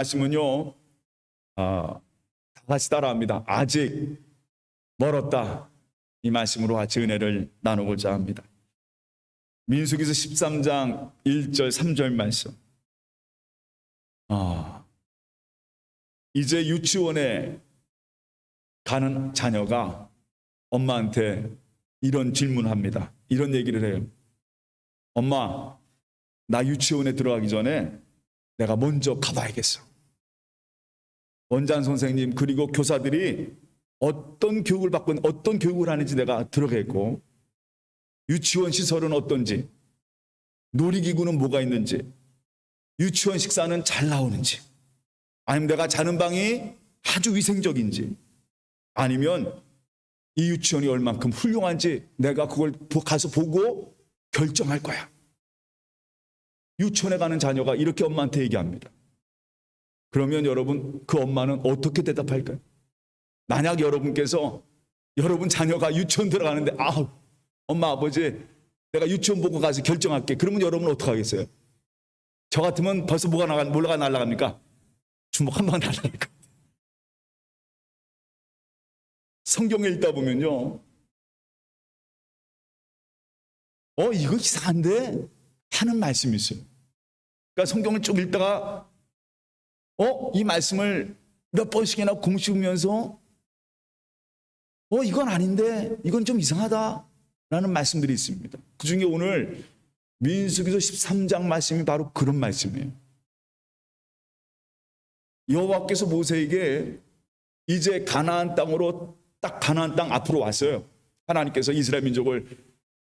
말씀은요, 다 같이 따라합니다. 아직 멀었다. 이 말씀으로 같이 은혜를 나누고자 합니다. 민수기서 13장 1절 3절 말씀. 이제 유치원에 가는 자녀가 엄마한테 이런 질문합니다. 이런 얘기를 해요. 엄마, 나 유치원에 들어가기 전에 내가 먼저 가봐야겠어. 원장 선생님 그리고 교사들이 어떤 교육을 받고 어떤 교육을 하는지 내가 들어가겠고, 유치원 시설은 어떤지, 놀이기구는 뭐가 있는지, 유치원 식사는 잘 나오는지, 아니면 내가 자는 방이 아주 위생적인지, 아니면 이 유치원이 얼만큼 훌륭한지 내가 그걸 가서 보고 결정할 거야. 유치원에 가는 자녀가 이렇게 엄마한테 얘기합니다. 그러면 여러분, 그 엄마는 어떻게 대답할까요? 만약 여러분께서 여러분 자녀가 유치원 들어가는데 엄마 아버지 내가 유치원 보고 가서 결정할게. 그러면 여러분은 어떡하겠어요? 저 같으면 벌써 뭐가 날아갑니까? 주먹 한 방 날아갈 것 같아요. 성경에 읽다 보면요, 이거 이상한데 하는 말씀이 있어요. 그러니까 성경을 쭉 읽다가 이 말씀을 몇 번씩이나 곰씹으면서 이건 아닌데, 이건 좀 이상하다 라는 말씀들이 있습니다. 그 중에 오늘 민수기서 13장 말씀이 바로 그런 말씀이에요. 여호와께서 모세에게 이제 가나안 땅으로 딱 가나안 땅 앞으로 왔어요. 하나님께서 이스라엘 민족을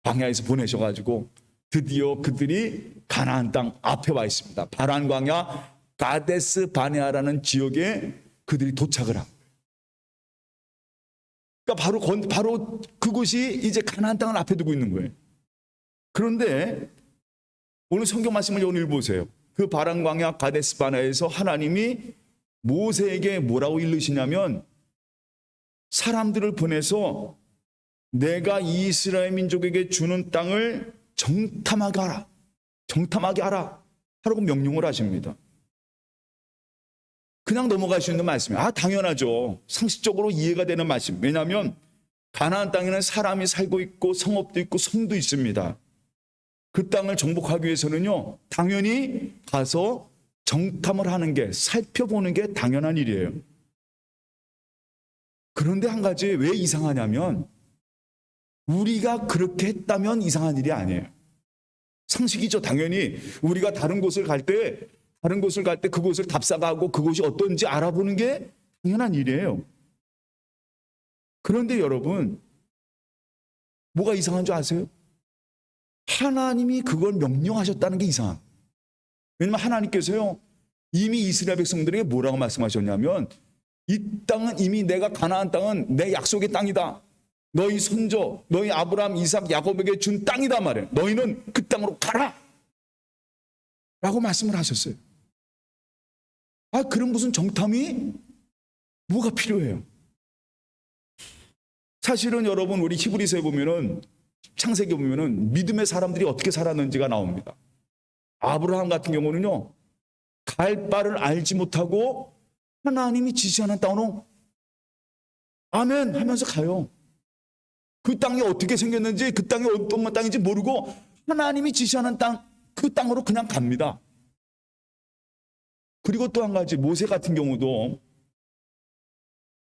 광야에서 보내셔가지고 드디어 그들이 가나안 땅 앞에 와 있습니다. 바란 광야 가데스 바네아라는 지역에 그들이 도착을 합니다. 그러니까 바로 그곳이 이제 가나안 땅을 앞에 두고 있는 거예요. 그런데 오늘 성경 말씀을 오늘 보세요. 그 바란 광야 가데스 바네아에서 하나님이 모세에게 뭐라고 일르시냐면, 사람들을 보내서 내가 이스라엘 민족에게 주는 땅을 정탐하게 하라 하라고 명령을 하십니다. 그냥 넘어갈 수 있는 말씀이에요. 당연하죠. 상식적으로 이해가 되는 말씀. 왜냐하면 가나안 땅에는 사람이 살고 있고 성읍도 있고 성도 있습니다. 그 땅을 정복하기 위해서는요, 당연히 가서 정탐을 하는 게, 살펴보는 게 당연한 일이에요. 그런데 한 가지 왜 이상하냐면, 우리가 그렇게 했다면 이상한 일이 아니에요. 상식이죠. 당연히 우리가 다른 곳을 갈 때 그곳을 답사가고 그곳이 어떤지 알아보는 게 당연한 일이에요. 그런데 여러분, 뭐가 이상한 줄 아세요? 하나님이 그걸 명령하셨다는 게 이상한 거예요. 왜냐하면 하나님께서요, 이미 이스라엘 백성들에게 뭐라고 말씀하셨냐면, 이 땅은 이미 내가 가나안 땅은 내 약속의 땅이다. 너희 손자, 너희 아브라함, 이삭, 야곱에게 준 땅이다 말이에요. 너희는 그 땅으로 가라! 라고 말씀을 하셨어요. 그럼 무슨 정탐이 뭐가 필요해요? 사실은 여러분, 우리 히브리서에 보면은, 창세기 보면은 믿음의 사람들이 어떻게 살았는지가 나옵니다. 아브라함 같은 경우는요, 갈 바를 알지 못하고 하나님이 지시하는 땅으로 아멘 하면서 가요. 그 땅이 어떻게 생겼는지, 그 땅이 어떤 땅인지 모르고 하나님이 지시하는 땅, 그 땅으로 그냥 갑니다. 그리고 또 한 가지, 모세 같은 경우도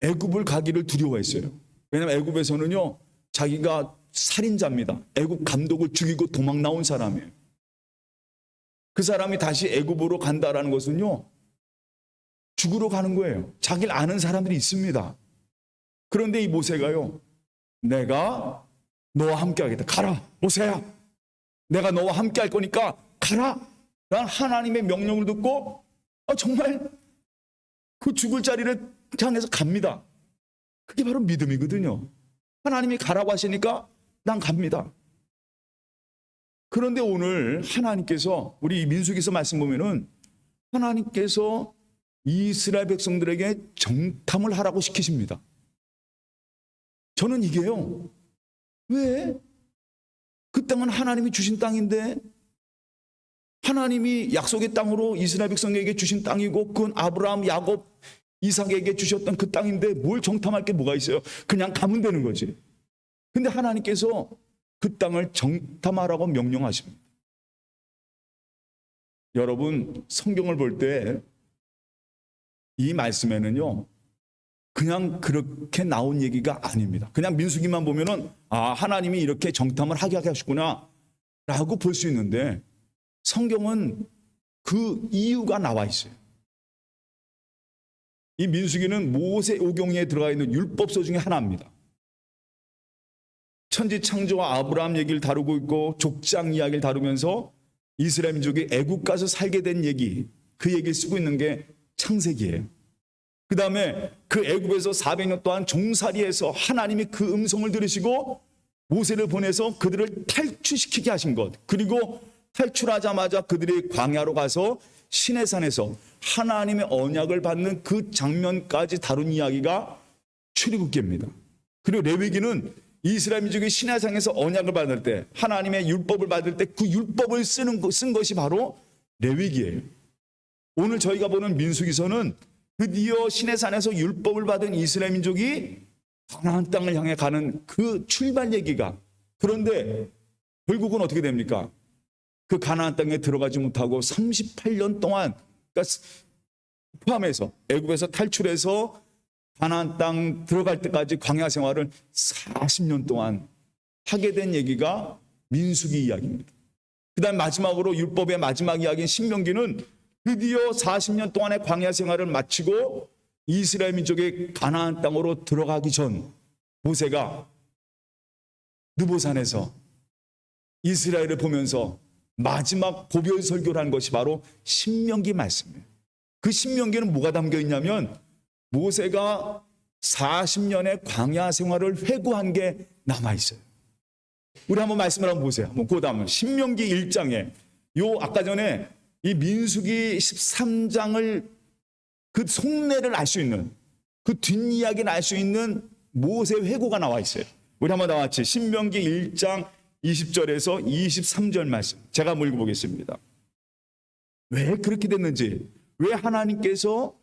애굽을 가기를 두려워했어요. 왜냐하면 애굽에서는요, 자기가 살인자입니다. 애굽 감독을 죽이고 도망 나온 사람이에요. 그 사람이 다시 애굽으로 간다라는 것은요, 죽으러 가는 거예요. 자기를 아는 사람들이 있습니다. 그런데 이 모세가요, 내가 너와 함께 하겠다. 가라, 모세야. 내가 너와 함께 할 거니까 가라. 라는 하나님의 명령을 듣고 정말 그 죽을 자리를 향해서 갑니다. 그게 바로 믿음이거든요. 하나님이 가라고 하시니까 난 갑니다. 그런데 오늘 하나님께서, 우리 민수기서 말씀 보면은 하나님께서 이스라엘 백성들에게 정탐을 하라고 시키십니다. 저는 이게요, 왜? 그 땅은 하나님이 주신 땅인데 하나님이 약속의 땅으로 이스라엘 백성에게 주신 땅이고 그건 아브라함, 야곱, 이삭에게 주셨던 그 땅인데 뭘 정탐할 게 뭐가 있어요? 그냥 가면 되는 거지. 근데 하나님께서 그 땅을 정탐하라고 명령하십니다. 여러분, 성경을 볼 때 이 말씀에는요, 그냥 그렇게 나온 얘기가 아닙니다. 그냥 민수기만 보면은 하나님이 이렇게 정탐을 하게 하셨구나 라고 볼 수 있는데 성경은 그 이유가 나와 있어요. 이 민수기는 모세오경에 들어가 있는 율법서 중에 하나입니다. 천지 창조와 아브라함 얘기를 다루고 있고 족장 이야기를 다루면서 이스라엘 민족이 애국 가서 살게 된 얘기, 그 얘기를 쓰고 있는 게 창세기예요. 그 다음에 그 애국에서 400년 동안 종살이해서 하나님이 그 음성을 들으시고 모세를 보내서 그들을 탈출시키게 하신 것, 그리고 탈출하자마자 그들이 광야로 가서 시내산에서 하나님의 언약을 받는 그 장면까지 다룬 이야기가 출애굽기입니다. 그리고 레위기는 이스라엘 민족이 시내산에서 언약을 받을 때, 하나님의 율법을 받을 때 그 율법을 쓴 것이 바로 레위기예요. 오늘 저희가 보는 민수기서는 드디어 시내산에서 율법을 받은 이스라엘 민족이 가나안 땅을 향해 가는 그 출발 얘기가, 그런데 결국은 어떻게 됩니까? 그 가나안 땅에 들어가지 못하고 38년 동안, 그러니까 포함해서 애굽에서 탈출해서 가나안 땅 들어갈 때까지 광야 생활을 40년 동안 하게 된 얘기가 민수기 이야기입니다. 그 다음 마지막으로 율법의 마지막 이야기인 신명기는 드디어 40년 동안의 광야 생활을 마치고 이스라엘 민족의 가나안 땅으로 들어가기 전 모세가 느보산에서 이스라엘을 보면서 마지막 고별 설교를 한 것이 바로 신명기 말씀이에요. 그 신명기는 뭐가 담겨 있냐면 모세가 40년의 광야 생활을 회고한 게 남아 있어요. 우리 한번 말씀을 한번 보세요. 한번 고담은 신명기 1장에 요 아까 전에 이 민수기 13장을 그 속내를 알 수 있는, 그 뒷이야기를 알 수 있는 모세 회고가 나와 있어요. 우리 한번 다 같이 신명기 1장 20절에서 23절 말씀 제가 한번 읽어보겠습니다. 왜 그렇게 됐는지, 왜 하나님께서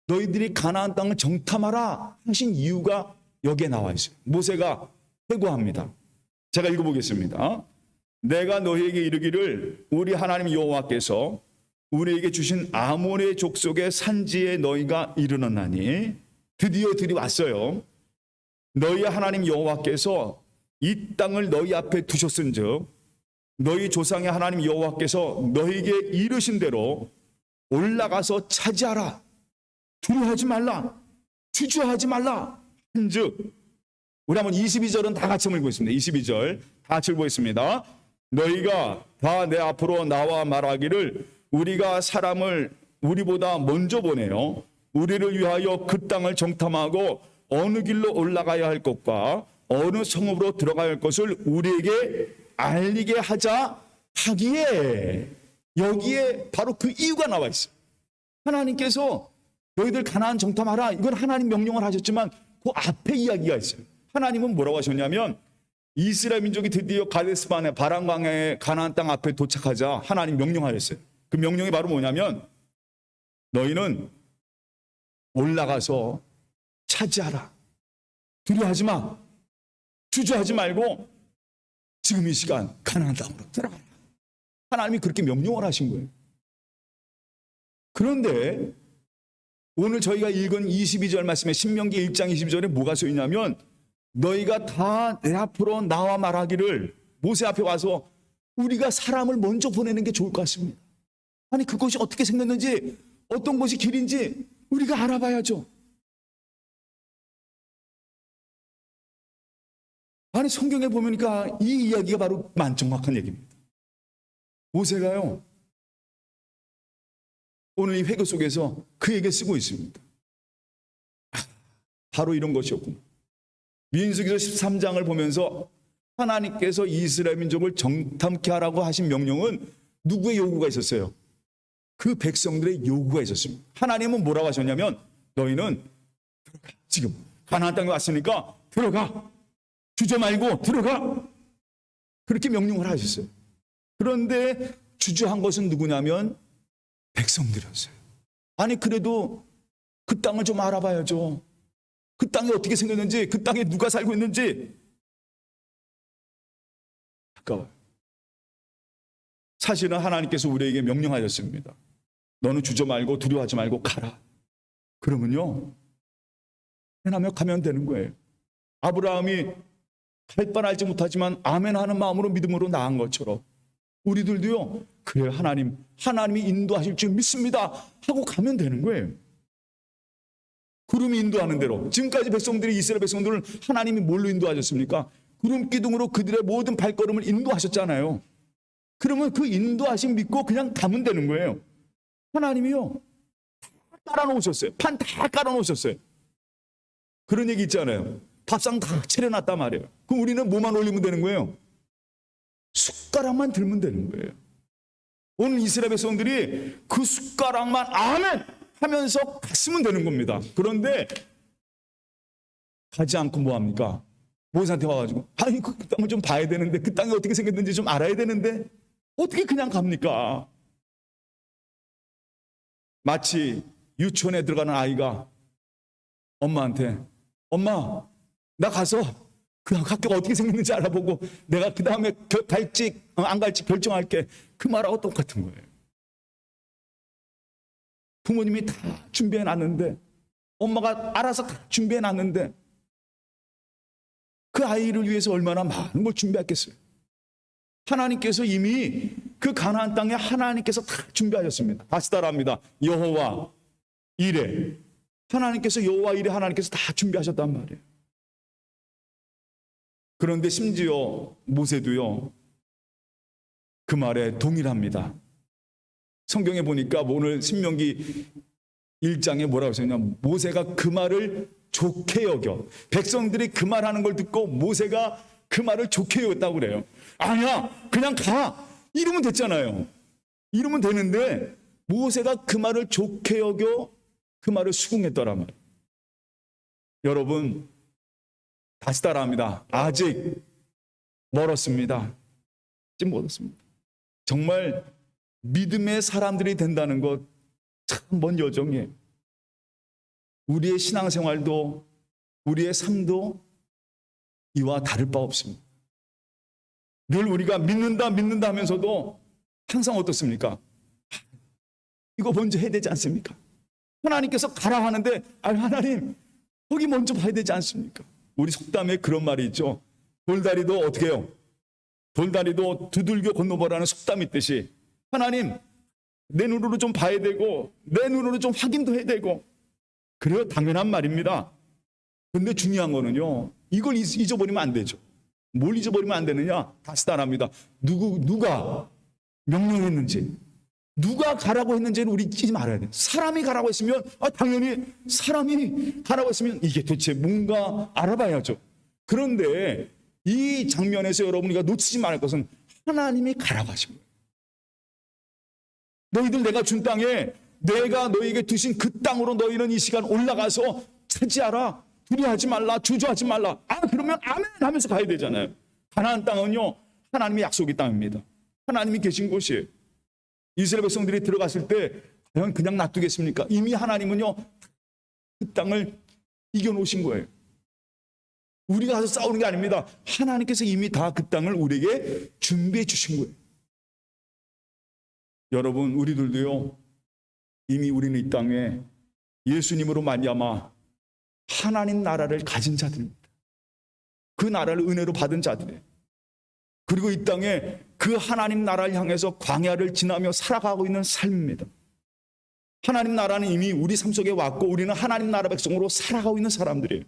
너희들이 가나안 땅을 정탐하라 하신 이유가 여기에 나와 있어요. 모세가 회고합니다. 제가 읽어보겠습니다. 내가 너희에게 이르기를 우리 하나님 여호와께서 우리에게 주신 아몬의 족속의 산지에 너희가 이르렀나니, 드디어 들이왔어요. 너희 하나님 여호와께서 이 땅을 너희 앞에 두셨은즉 너희 조상의 하나님 여호와께서 너희에게 이르신 대로 올라가서 차지하라. 두려워하지 말라. 주저하지 말라. 한즉, 우리 한번 22절은 다 같이 읽고 있습니다. 22절 다 같이 읽겠습니다. 너희가 다 내 앞으로 나와 말하기를 우리가 사람을 우리보다 먼저 보내어 우리를 위하여 그 땅을 정탐하고 어느 길로 올라가야 할 것과 어느 성읍으로 들어가야 할 것을 우리에게 알리게 하자 하기에, 여기에 바로 그 이유가 나와 있어요. 하나님께서 너희들 가나안 정탐하라, 이건 하나님 명령을 하셨지만 그 앞에 이야기가 있어요. 하나님은 뭐라고 하셨냐면 이스라엘 민족이 드디어 가데스바네 바람강의 가나안 땅 앞에 도착하자 하나님 명령하셨어요. 그 명령이 바로 뭐냐면 너희는 올라가서 차지하라. 두려워하지 마. 주저하지 말고 지금 이 시간 가나안 땅으로 들어가라. 하나님이 그렇게 명령을 하신 거예요. 그런데 오늘 저희가 읽은 22절 말씀에 신명기 1장 22절에 뭐가 써 있냐면 너희가 다 내 앞으로 나와 말하기를, 모세 앞에 와서 우리가 사람을 먼저 보내는 게 좋을 것 같습니다. 아니 그것이 어떻게 생겼는지, 어떤 것이 길인지 우리가 알아봐야죠. 아니 성경에 보니까 이 이야기가 바로 만정확한 얘기입니다. 모세가요 오늘 이 회고 속에서 그 얘기를 쓰고 있습니다. 바로 이런 것이었구나. 민수기서 13장을 보면서 하나님께서 이스라엘 민족을 정탐케 하라고 하신 명령은 누구의 요구가 있었어요? 그 백성들의 요구가 있었습니다. 하나님은 뭐라고 하셨냐면 너희는 들어가. 지금 가나안 땅에 왔으니까 들어가. 주저 말고 들어가. 그렇게 명령을 하셨어요. 그런데 주저한 것은 누구냐면 백성들이었어요. 아니 그래도 그 땅을 좀 알아봐야죠. 그 땅이 어떻게 생겼는지, 그 땅에 누가 살고 있는지. 아까워요. 사실은 하나님께서 우리에게 명령하셨습니다. 너는 주저 말고 두려워하지 말고 가라. 그러면요, 아멘하며 가면 되는 거예요. 아브라함이 갈 바를 알지 못하지만 아멘 하는 마음으로 믿음으로 나간 것처럼 우리들도요, 그래 하나님이 인도하실 줄 믿습니다 하고 가면 되는 거예요. 구름이 인도하는 대로. 지금까지 이스라엘 백성들을 하나님이 뭘로 인도하셨습니까? 구름 기둥으로 그들의 모든 발걸음을 인도하셨잖아요. 그러면 그 인도하심 믿고 그냥 가면 되는 거예요. 하나님이요, 다 깔아놓으셨어요. 판 다 깔아놓으셨어요. 그런 얘기 있잖아요. 밥상 다 차려놨단 말이에요. 그럼 우리는 뭐만 올리면 되는 거예요? 숟가락만 들면 되는 거예요. 오늘 이스라엘 백성들이 그 숟가락만 아멘 하면서 갔으면 되는 겁니다. 그런데 가지 않고 뭐 합니까? 모세한테 와가지고 아니 그 땅을 좀 봐야 되는데, 그 땅이 어떻게 생겼는지 좀 알아야 되는데 어떻게 그냥 갑니까? 마치 유치원에 들어가는 아이가 엄마한테 엄마 나 가서 그 학교가 어떻게 생겼는지 알아보고 내가 그 다음에 갈지 안 갈지 결정할게, 그 말하고 똑같은 거예요. 부모님이 다 준비해놨는데, 엄마가 알아서 다 준비해놨는데 그 아이를 위해서 얼마나 많은 걸 준비했겠어요. 하나님께서 이미 그 가나안 땅에 하나님께서 다 준비하셨습니다. 다시 따라합니다. 여호와 이레. 하나님께서 여호와 이레, 하나님께서 다 준비하셨단 말이에요. 그런데 심지어 모세도요, 그 말에 동일합니다. 성경에 보니까 오늘 신명기 1장에 뭐라고 써있냐, 모세가 그 말을 좋게 여겨. 백성들이 그 말하는 걸 듣고 모세가 그 말을 좋게 여겼다고 그래요. 아니야, 그냥 가 이러면 됐잖아요. 이러면 되는데 모세가 그 말을 좋게 여겨 그 말을 수긍했더란 말이에요. 여러분 다시 따라합니다. 아직 멀었습니다. 아직 멀었습니다. 정말 믿음의 사람들이 된다는 것 참 먼 여정이에요. 우리의 신앙생활도 우리의 삶도 이와 다를 바 없습니다. 늘 우리가 믿는다 하면서도 항상 어떻습니까? 이거 먼저 해야 되지 않습니까? 하나님께서 가라 하는데 하나님 거기 먼저 봐야 되지 않습니까? 우리 속담에 그런 말이 있죠. 돌다리도 어떻게 해요? 돌다리도 두들겨 건너보라는 속담이 있듯이 하나님 내 눈으로 좀 봐야 되고 내 눈으로 좀 확인도 해야 되고, 그래요, 당연한 말입니다. 근데 중요한 거는요, 이걸 잊어버리면 안 되죠. 뭘 잊어버리면 안 되느냐? 다시 따라합니다. 누가 명령했는지, 누가 가라고 했는지는 우리 잊지 말아야 돼요. 사람이 가라고 했으면 당연히 사람이 가라고 했으면 이게 도대체 뭔가 알아봐야죠. 그런데 이 장면에서 여러분이 놓치지 말을 것은 하나님이 가라고 하신 거예요. 너희들 내가 준 땅에 내가 너희에게 두신 그 땅으로 너희는 이 시간 올라가서 차지하라. 두려워하지 말라. 주저하지 말라. 그러면 아멘 하면서 가야 되잖아요. 가나안 땅은요, 하나님의 약속의 땅입니다. 하나님이 계신 곳이에요. 이스라엘 백성들이 들어갔을 때 과연 그냥 놔두겠습니까? 이미 하나님은요, 그 땅을 이겨놓으신 거예요. 우리가 가서 싸우는 게 아닙니다. 하나님께서 이미 다 그 땅을 우리에게 준비해 주신 거예요. 여러분, 우리들도요, 이미 우리는 이 땅에 예수님으로 말미암아 하나님 나라를 가진 자들입니다. 그 나라를 은혜로 받은 자들이에요. 그리고 이 땅에 그 하나님 나라를 향해서 광야를 지나며 살아가고 있는 삶입니다. 하나님 나라는 이미 우리 삶 속에 왔고 우리는 하나님 나라 백성으로 살아가고 있는 사람들이에요.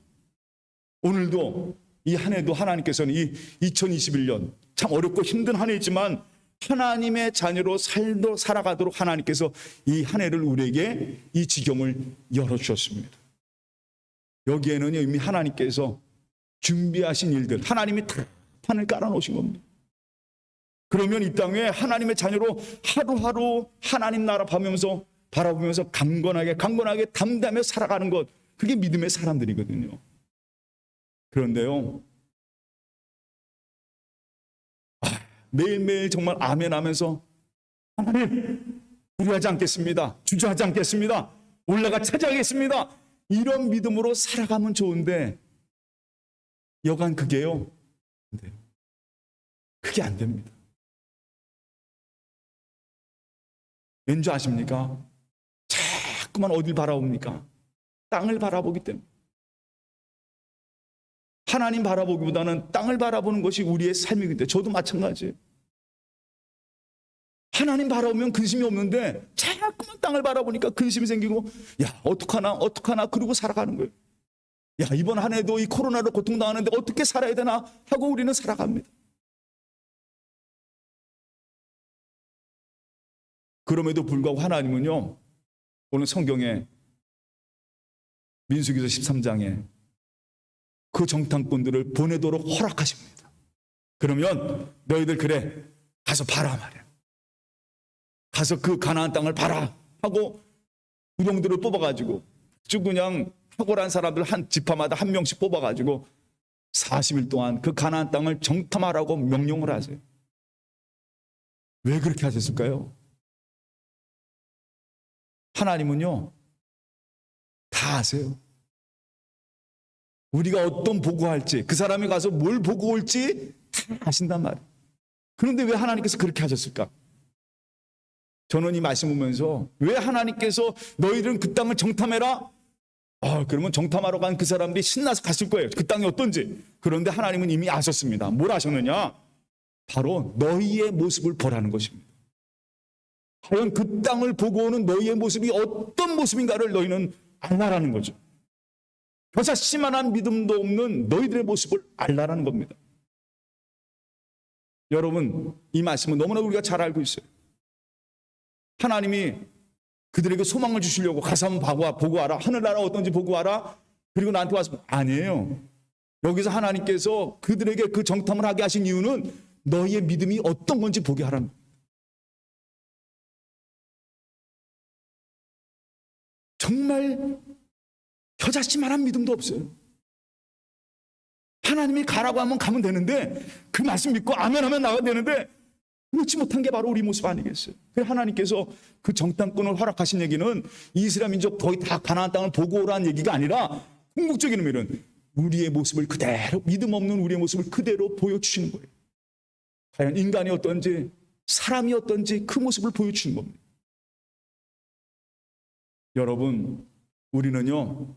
오늘도 이 한 해도 하나님께서는 이 2021년 참 어렵고 힘든 한 해이지만 하나님의 자녀로 살아가도록 하나님께서 이 한 해를 우리에게 이 지경을 열어주셨습니다. 여기에는 이미 하나님께서 준비하신 일들, 하나님이 다 판을 깔아놓으신 겁니다. 그러면 이 땅에 하나님의 자녀로 하루하루 하나님 나라 바라보면서 강건하게 담대하며 살아가는 것, 그게 믿음의 사람들이거든요. 그런데요, 매일매일 정말 아멘 하면서 하나님, 두려워하지 않겠습니다. 주저하지 않겠습니다. 올라가 차지하겠습니다. 이런 믿음으로 살아가면 좋은데 여간 그게요, 그게 안 됩니다. 왠지 아십니까? 자꾸만 어딜 바라봅니까? 땅을 바라보기 때문에. 하나님 바라보기보다는 땅을 바라보는 것이 우리의 삶이기 때문에. 저도 마찬가지예요. 하나님 바라보면 근심이 없는데 자꾸만 땅을 바라보니까 근심이 생기고, 야, 어떡하나 그러고 살아가는 거예요. 야, 이번 한 해도 이 코로나로 고통당하는데 어떻게 살아야 되나 하고 우리는 살아갑니다. 그럼에도 불구하고 하나님은요, 오늘 성경에 민수기서 13장에 그 정탐꾼들을 보내도록 허락하십니다. 그러면 너희들 그래 가서 봐라 말이야. 가서 그 가나안 땅을 봐라 하고 부령들을 뽑아가지고 쭉 그냥 탁월한 사람들 한 지파마다 한 명씩 뽑아가지고 40일 동안 그 가나안 땅을 정탐하라고 명령을 하세요. 왜 그렇게 하셨을까요? 하나님은요, 다 아세요. 우리가 어떤 보고할지, 그 사람이 가서 뭘 보고 올지 다 아신단 말이에요. 그런데 왜 하나님께서 그렇게 하셨을까? 저는 이 말씀 보면서 왜 하나님께서 너희들은 그 땅을 정탐해라? 그러면 정탐하러 간 그 사람들이 신나서 갔을 거예요. 그 땅이 어떤지. 그런데 하나님은 이미 아셨습니다. 뭘 아셨느냐? 바로 너희의 모습을 보라는 것입니다. 과연 그 땅을 보고 오는 너희의 모습이 어떤 모습인가를 너희는 알라라는 거죠. 겨자씨만한 믿음도 없는 너희들의 모습을 알라라는 겁니다. 여러분, 이 말씀은 너무나 우리가 잘 알고 있어요. 하나님이 그들에게 소망을 주시려고 가서 한번 보고 와라. 하늘나라 어떤지 보고 와라. 그리고 나한테 와서 아니에요. 여기서 하나님께서 그들에게 그 정탐을 하게 하신 이유는 너희의 믿음이 어떤 건지 보게 하라는 거예요. 정말 겨자씨만한 믿음도 없어요. 하나님이 가라고 하면 가면 되는데 그 말씀 믿고 아멘 하면 나가야 되는데 그렇지 못한 게 바로 우리 모습 아니겠어요? 그래서 하나님께서 그 정탐꾼을 허락하신 얘기는 이스라엘 민족 거의 다 가나안 땅을 보고 오라는 얘기가 아니라 궁극적인 의미는 우리의 모습을 그대로, 믿음 없는 우리의 모습을 그대로 보여주시는 거예요. 과연 인간이 어떤지, 사람이 어떤지 그 모습을 보여주시는 겁니다. 여러분, 우리는요,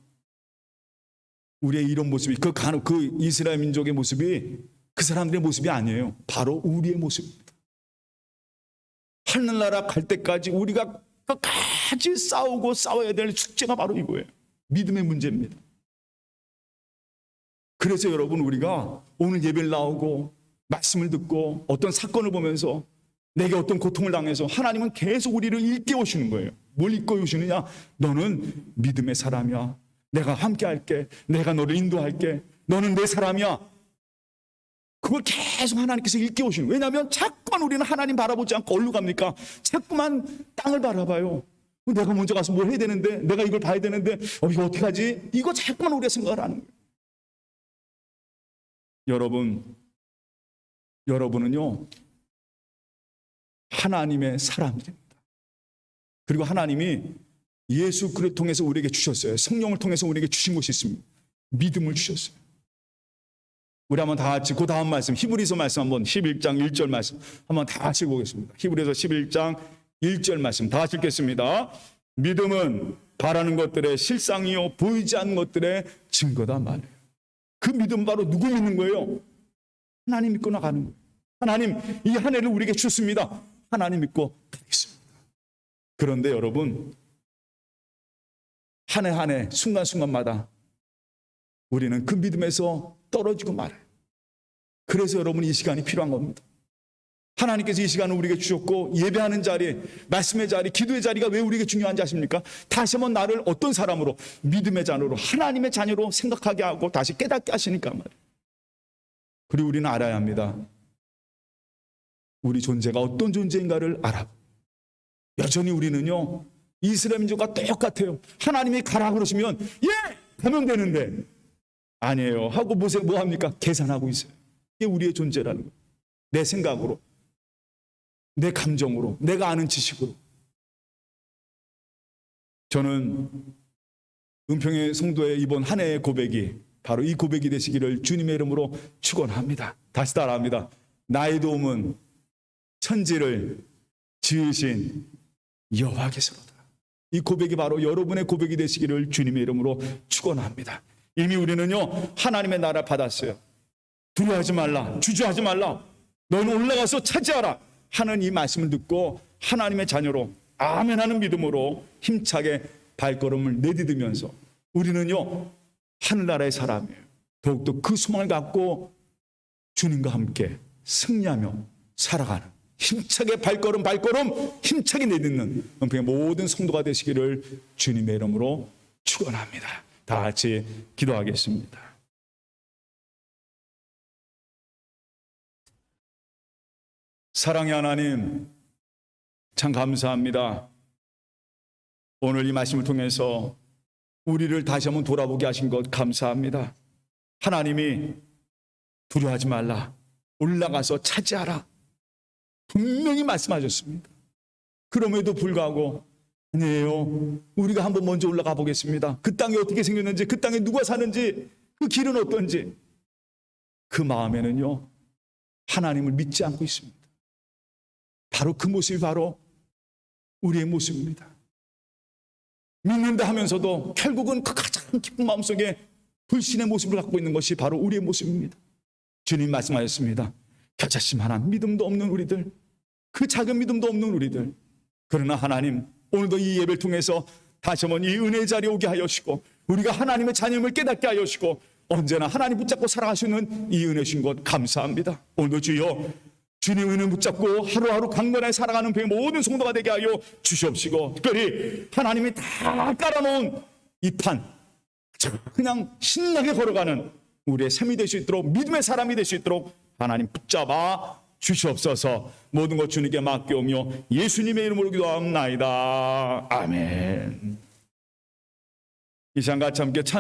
우리의 이런 모습이 그 이스라엘 민족의 모습이 그 사람들의 모습이 아니에요. 바로 우리의 모습입니다. 하늘나라 갈 때까지 우리가 끝까지 싸우고 싸워야 될 숙제가 바로 이거예요. 믿음의 문제입니다. 그래서 여러분, 우리가 오늘 예배를 나오고 말씀을 듣고 어떤 사건을 보면서 내게 어떤 고통을 당해서 하나님은 계속 우리를 일깨우시는 거예요. 뭘 일깨우시느냐? 너는 믿음의 사람이야. 내가 함께 할게. 내가 너를 인도할게. 너는 내 사람이야. 그걸 계속 하나님께서 일깨우시는 거예요. 왜냐하면 자꾸만 우리는 하나님 바라보지 않고 어디로 갑니까? 자꾸만 땅을 바라봐요. 내가 먼저 가서 뭘 해야 되는데, 내가 이걸 봐야 되는데, 이거 어떻게 하지? 이거 자꾸만 우리가 생각을 하는 거예요. 여러분은요, 하나님의 사람들입니다. 그리고 하나님이 예수 그리스도를 통해서 우리에게 주셨어요. 성령을 통해서 우리에게 주신 것이 있습니다. 믿음을 주셨어요. 우리 한번 다 같이 그 다음 말씀, 히브리서 말씀 한번 11장 1절 말씀 한번 다 같이 보겠습니다. 히브리서 11장 1절 말씀 다 같이 읽겠습니다. 믿음은 바라는 것들의 실상이요 보이지 않는 것들의 증거다 말이에요. 그 믿음 바로 누구 믿는 거예요? 하나님 믿고 나가는 거예요. 하나님, 이 한 해를 우리에게 주셨습니다. 하나님 믿고 가겠습니다. 그런데 여러분, 한 해 한 해 순간순간마다 우리는 그 믿음에서 떨어지고 말아요. 그래서 여러분, 이 시간이 필요한 겁니다. 하나님께서 이 시간을 우리에게 주셨고, 예배하는 자리, 말씀의 자리, 기도의 자리가 왜 우리에게 중요한지 아십니까? 다시 한번 나를 어떤 사람으로, 믿음의 자녀로, 하나님의 자녀로 생각하게 하고 다시 깨닫게 하시니까 말이에요. 그리고 우리는 알아야 합니다. 우리 존재가 어떤 존재인가를 알아. 여전히 우리는요, 이스라엘 민족과 똑같아요. 하나님이 가라 그러시면 가면 되는데 아니에요 하고 뭐 합니까? 계산하고 있어요. 이게 우리의 존재라는 거예요. 내 생각으로, 내 감정으로, 내가 아는 지식으로. 저는 은평의 성도의 이번 한 해의 고백이 바로 이 고백이 되시기를 주님의 이름으로 축원합니다. 다시 따라합니다. 나의 도움은 천지를 지으신 여호와께서로다. 이 고백이 바로 여러분의 고백이 되시기를 주님의 이름으로 축원합니다. 이미 우리는요, 하나님의 나라를 받았어요. 두려워하지 말라, 주저하지 말라, 너는 올라가서 차지하라 하는 이 말씀을 듣고 하나님의 자녀로 아멘하는 믿음으로 힘차게 발걸음을 내디디면서 우리는요, 하늘나라의 사람이에요. 더욱더 그 소망을 갖고 주님과 함께 승리하며 살아가는, 힘차게 발걸음 힘차게 내딛는 은평의 모든 성도가 되시기를 주님의 이름으로 축원합니다. 다 같이 기도하겠습니다. 사랑의 하나님, 참 감사합니다. 오늘 이 말씀을 통해서 우리를 다시 한번 돌아보게 하신 것 감사합니다. 하나님이 두려워하지 말라, 올라가서 차지하라 분명히 말씀하셨습니다. 그럼에도 불구하고 아니에요, 우리가 한번 먼저 올라가 보겠습니다. 그 땅이 어떻게 생겼는지, 그 땅에 누가 사는지, 그 길은 어떤지, 그 마음에는요, 하나님을 믿지 않고 있습니다. 바로 그 모습이 바로 우리의 모습입니다. 믿는다 하면서도 결국은 그 가장 깊은 마음속에 불신의 모습을 갖고 있는 것이 바로 우리의 모습입니다. 주님 말씀하셨습니다. 겨자씨 하나 믿음도 없는 우리들, 그 작은 믿음도 없는 우리들. 그러나 하나님, 오늘도 이 예배를 통해서 다시 한번 이 은혜의 자리에 오게 하여주시고 우리가 하나님의 자녀임을 깨닫게 하여주시고 언제나 하나님 붙잡고 살아가시는 이 은혜 주신 것 감사합니다. 오늘도 주여 주님 은혜 붙잡고 하루하루 강건하게 살아가는 그 모든 성도가 되게 하여 주시옵시고, 특별히 하나님이 다 깔아놓은 이 판 그냥 신나게 걸어가는 우리의 삶이 될 수 있도록, 믿음의 사람이 될 수 있도록 하나님 붙잡아 주시옵소서. 모든 것 주님께 맡겨오며 예수님의 이름으로 기도합나이다. 아멘. 이 시간 같이 함께 찬송